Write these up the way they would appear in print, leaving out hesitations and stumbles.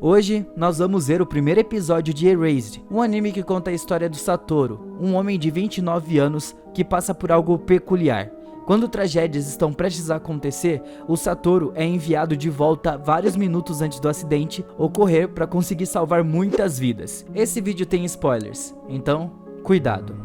Hoje, nós vamos ver o primeiro episódio de Erased, um anime que conta a história do Satoru, um homem de 29 anos que passa por algo peculiar. Quando tragédias estão prestes a acontecer, o Satoru é enviado de volta vários minutos antes do acidente ocorrer para conseguir salvar muitas vidas. Esse vídeo tem spoilers, então cuidado.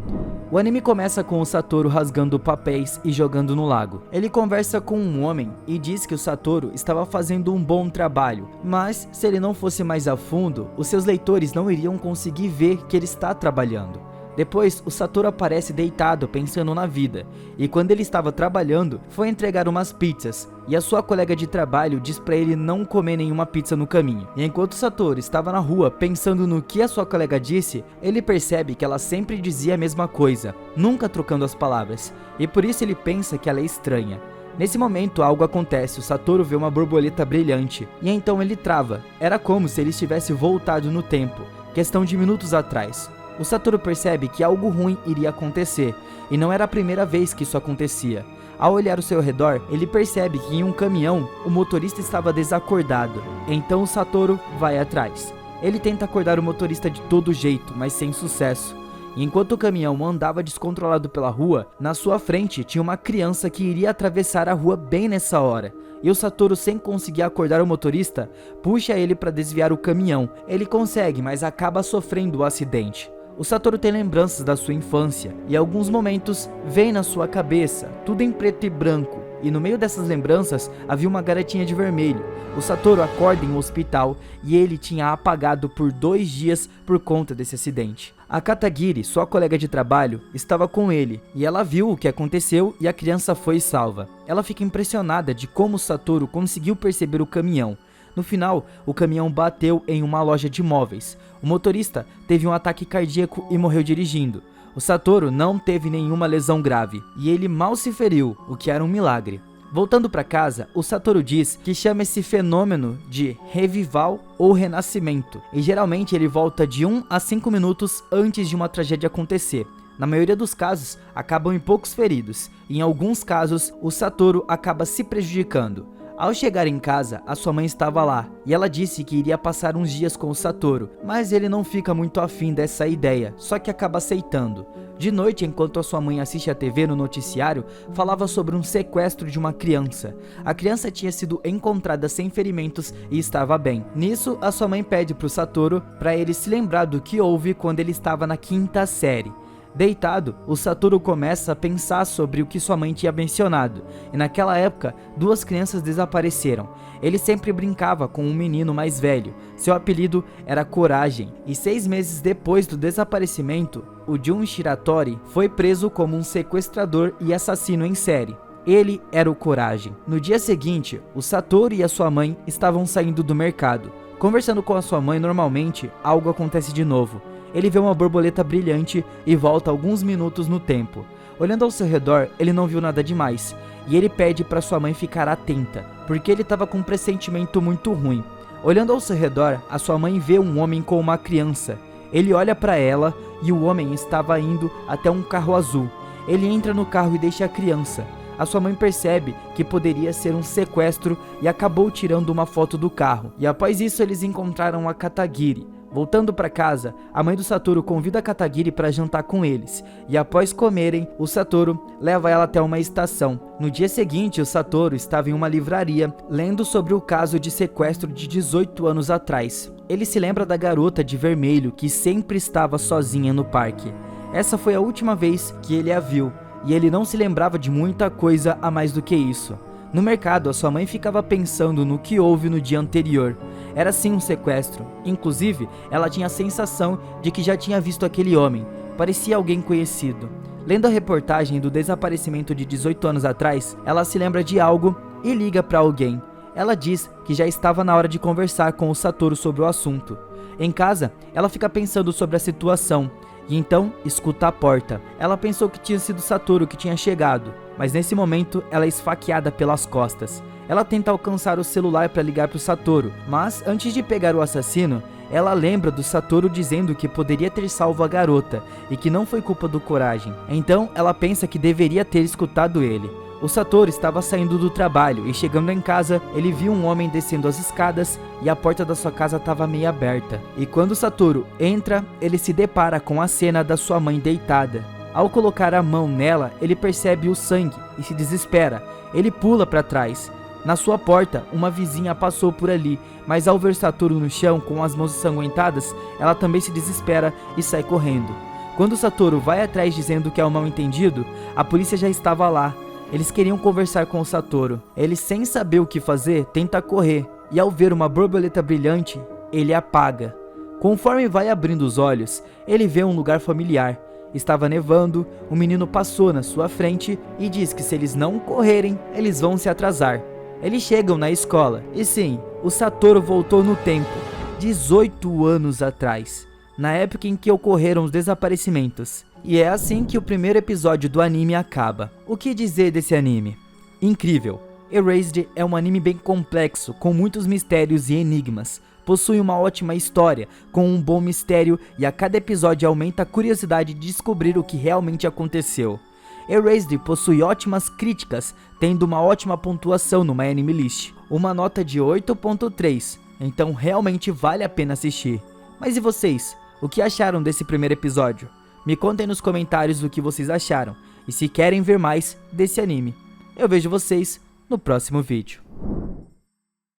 O anime começa com o Satoru rasgando papéis e jogando no lago. Ele conversa com um homem e diz que o Satoru estava fazendo um bom trabalho, mas se ele não fosse mais a fundo, os seus leitores não iriam conseguir ver que ele está trabalhando. Depois, o Satoru aparece deitado pensando na vida, e quando ele estava trabalhando, foi entregar umas pizzas, e a sua colega de trabalho diz pra ele não comer nenhuma pizza no caminho. E enquanto o Satoru estava na rua pensando no que a sua colega disse, ele percebe que ela sempre dizia a mesma coisa, nunca trocando as palavras, e por isso ele pensa que ela é estranha. Nesse momento algo acontece, o Satoru vê uma borboleta brilhante, e então ele trava. Era como se ele estivesse voltado no tempo, questão de minutos atrás. O Satoru percebe que algo ruim iria acontecer, e não era a primeira vez que isso acontecia. Ao olhar ao seu redor, ele percebe que em um caminhão, o motorista estava desacordado. Então o Satoru vai atrás. Ele tenta acordar o motorista de todo jeito, mas sem sucesso. E enquanto o caminhão andava descontrolado pela rua, na sua frente tinha uma criança que iria atravessar a rua bem nessa hora. E o Satoru, sem conseguir acordar o motorista, puxa ele para desviar o caminhão. Ele consegue, mas acaba sofrendo o acidente. O Satoru tem lembranças da sua infância, e alguns momentos vêm na sua cabeça, tudo em preto e branco, e no meio dessas lembranças havia uma garotinha de vermelho. O Satoru acorda em um hospital, e ele tinha apagado por 2 dias por conta desse acidente. A Katagiri, sua colega de trabalho, estava com ele, e ela viu o que aconteceu e a criança foi salva. Ela fica impressionada de como o Satoru conseguiu perceber o caminhão. No final, o caminhão bateu em uma loja de móveis. O motorista teve um ataque cardíaco e morreu dirigindo. O Satoru não teve nenhuma lesão grave, e ele mal se feriu, o que era um milagre. Voltando para casa, o Satoru diz que chama esse fenômeno de revival ou renascimento, e geralmente ele volta de 1 a 5 minutos antes de uma tragédia acontecer. Na maioria dos casos, acabam em poucos feridos, e em alguns casos, o Satoru acaba se prejudicando. Ao chegar em casa, a sua mãe estava lá, e ela disse que iria passar uns dias com o Satoru, mas ele não fica muito afim dessa ideia, só que acaba aceitando. De noite, enquanto a sua mãe assiste a TV no noticiário, falava sobre um sequestro de uma criança. A criança tinha sido encontrada sem ferimentos e estava bem. Nisso, a sua mãe pede para o Satoru para ele se lembrar do que houve quando ele estava na 5ª série. Deitado, o Satoru começa a pensar sobre o que sua mãe tinha mencionado, e naquela época, 2 crianças desapareceram. Ele sempre brincava com um menino mais velho, seu apelido era Coragem, e 6 meses depois do desaparecimento, o Jun Shiratori foi preso como um sequestrador e assassino em série. Ele era o Coragem. No dia seguinte, o Satoru e a sua mãe estavam saindo do mercado. Conversando com a sua mãe normalmente, algo acontece de novo. Ele vê uma borboleta brilhante e volta alguns minutos no tempo. Olhando ao seu redor, ele não viu nada demais, e ele pede para sua mãe ficar atenta, porque ele estava com um pressentimento muito ruim. Olhando ao seu redor, a sua mãe vê um homem com uma criança. Ele olha para ela e o homem estava indo até um carro azul. Ele entra no carro e deixa a criança. A sua mãe percebe que poderia ser um sequestro e acabou tirando uma foto do carro. E após isso eles encontraram a Katagiri. Voltando para casa, a mãe do Satoru convida a Katagiri para jantar com eles, e após comerem, o Satoru leva ela até uma estação. No dia seguinte, o Satoru estava em uma livraria, lendo sobre o caso de sequestro de 18 anos atrás. Ele se lembra da garota de vermelho que sempre estava sozinha no parque. Essa foi a última vez que ele a viu, e ele não se lembrava de muita coisa a mais do que isso. No mercado, a sua mãe ficava pensando no que houve no dia anterior. Era sim um sequestro. Inclusive, ela tinha a sensação de que já tinha visto aquele homem. Parecia alguém conhecido. Lendo a reportagem do desaparecimento de 18 anos atrás, ela se lembra de algo e liga para alguém. Ela diz que já estava na hora de conversar com o Satoru sobre o assunto. Em casa, ela fica pensando sobre a situação. E então, escuta a porta. Ela pensou que tinha sido Satoru que tinha chegado, mas nesse momento ela é esfaqueada pelas costas. Ela tenta alcançar o celular para ligar para o Satoru, mas antes de pegar o assassino, ela lembra do Satoru dizendo que poderia ter salvo a garota e que não foi culpa do Coragem. Então ela pensa que deveria ter escutado ele. O Satoru estava saindo do trabalho e chegando em casa, ele viu um homem descendo as escadas e a porta da sua casa estava meio aberta. E quando o Satoru entra, ele se depara com a cena da sua mãe deitada. Ao colocar a mão nela, ele percebe o sangue e se desespera. Ele pula para trás. Na sua porta, uma vizinha passou por ali, mas ao ver Satoru no chão com as mãos ensanguentadas, ela também se desespera e sai correndo. Quando Satoru vai atrás dizendo que é um mal-entendido, a polícia já estava lá. Eles queriam conversar com o Satoru. Ele, sem saber o que fazer, tenta correr, e ao ver uma borboleta brilhante, ele apaga. Conforme vai abrindo os olhos, ele vê um lugar familiar. Estava nevando, um menino passou na sua frente e diz que se eles não correrem, eles vão se atrasar. Eles chegam na escola, e sim, o Satoru voltou no tempo, 18 anos atrás, na época em que ocorreram os desaparecimentos. E é assim que o primeiro episódio do anime acaba. O que dizer desse anime? Incrível! Erased é um anime bem complexo, com muitos mistérios e enigmas. Possui uma ótima história, com um bom mistério, e a cada episódio aumenta a curiosidade de descobrir o que realmente aconteceu. Erased possui ótimas críticas, tendo uma ótima pontuação no MyAnimeList, uma nota de 8.3, então realmente vale a pena assistir. Mas e vocês? O que acharam desse primeiro episódio? Me contem nos comentários o que vocês acharam, e se querem ver mais desse anime. Eu vejo vocês no próximo vídeo.